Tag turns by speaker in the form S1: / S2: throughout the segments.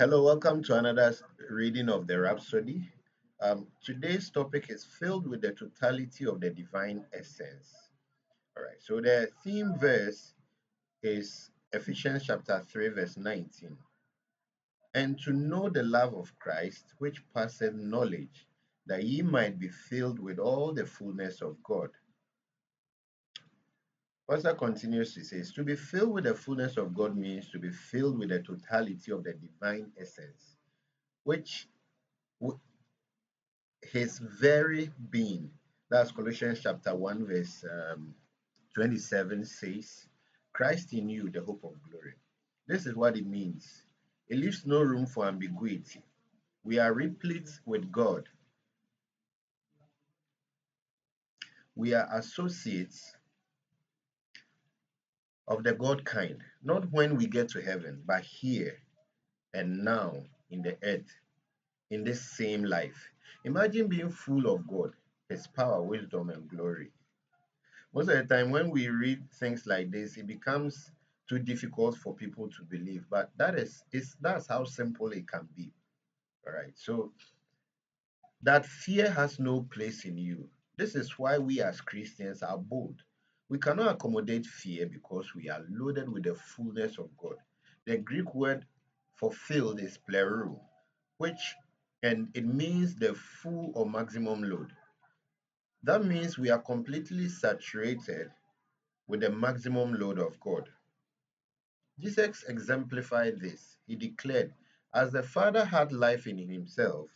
S1: Hello, welcome to another reading of the Rhapsody. Today's topic is filled with the totality of the divine essence. All right, so the theme verse is Ephesians chapter 3, verse 19. And to know the love of Christ, which passeth knowledge, that ye might be filled with all the fullness of God. Pastor continues to say, to be filled with the fullness of God means to be filled with the totality of the divine essence, which his very being. That's Colossians chapter 1, verse 27 says, Christ in you, the hope of glory. This is what it means. It leaves no room for ambiguity. We are replete with God. We are associates of the God kind, not when we get to heaven, but here and now in the earth, in this same life. Imagine being full of God, His power, wisdom, and glory. Most of the time, when we read things like this, it becomes too difficult for people to believe. But that's how simple it can be. All right. So that fear has no place in you. This is why we as Christians are bold. We cannot accommodate fear because we are loaded with the fullness of God. The Greek word for filled is pleroo, which and it means the full or maximum load. That means we are completely saturated with the maximum load of God. Jesus exemplified this. He declared, as the Father had life in himself,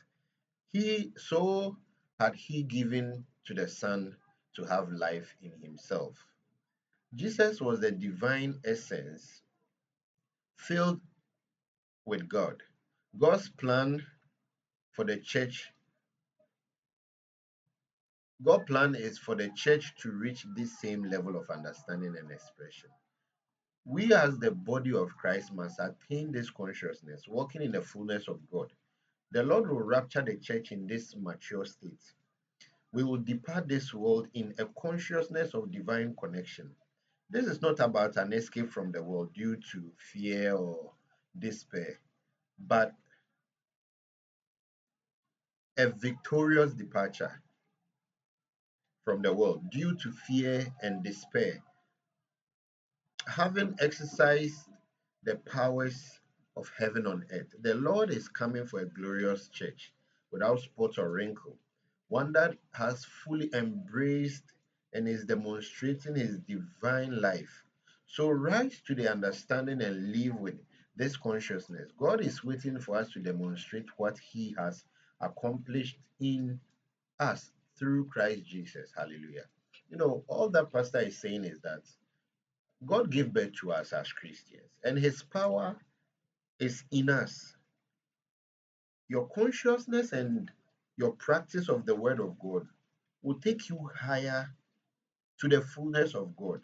S1: he so had he given to the Son to have life in himself. Jesus was the divine essence filled with God. God's plan for the church, God's plan is for the church to reach this same level of understanding and expression. We, as the body of Christ, must attain this consciousness, walking in the fullness of God. The Lord will rapture the church in this mature state. We will depart this world in a consciousness of divine connection. This is not about an escape from the world due to fear or despair, but a victorious departure from the world due to fear and despair. Having exercised the powers of heaven on earth, the Lord is coming for a glorious church without spot or wrinkle, one that has fully embraced and is demonstrating his divine life. So rise to the understanding and live with this consciousness. God is waiting for us to demonstrate what he has accomplished in us through Christ Jesus. Hallelujah. All that pastor is saying is that God gave birth to us as Christians, and his power is in us. Your consciousness and your practice of the word of God will take you higher to the fullness of God.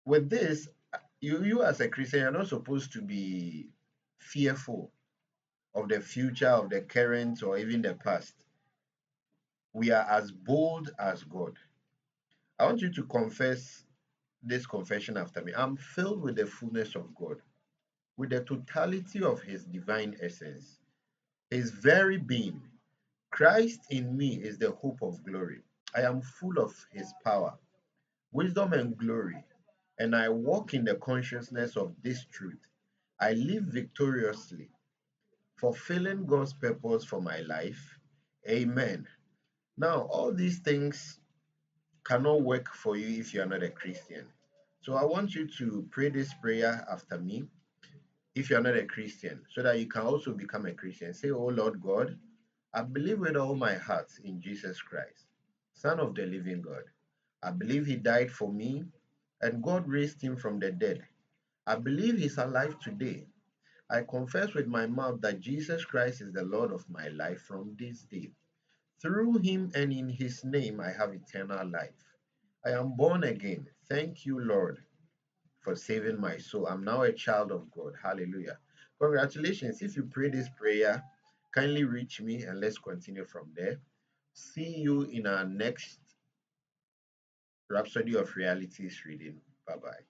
S1: With this, you as a Christian are not supposed to be fearful of the future, of the current, or even the past. We are as bold as God. I want you to confess this confession after me. I'm filled with the fullness of God, with the totality of his divine essence, his very being. Christ in me is the hope of glory. I am full of his power, wisdom, and glory, and I walk in the consciousness of this truth. I live victoriously, fulfilling God's purpose for my life. Amen. Now, all these things cannot work for you if you are not a Christian. So I want you to pray this prayer after me if you are not a Christian, so that you can also become a Christian. Say, oh Lord God, I believe with all my heart in Jesus Christ, Son of the living God. I believe he died for me and God raised him from the dead. I believe he's alive today. I confess with my mouth that Jesus Christ is the Lord of my life from this day. Through him and in his name, I have eternal life. I am born again. Thank you, Lord, for saving my soul. I'm now a child of God. Hallelujah. Congratulations. If you pray this prayer, kindly reach me and let's continue from there. See you in our next Rhapsody of Realities reading. Bye bye.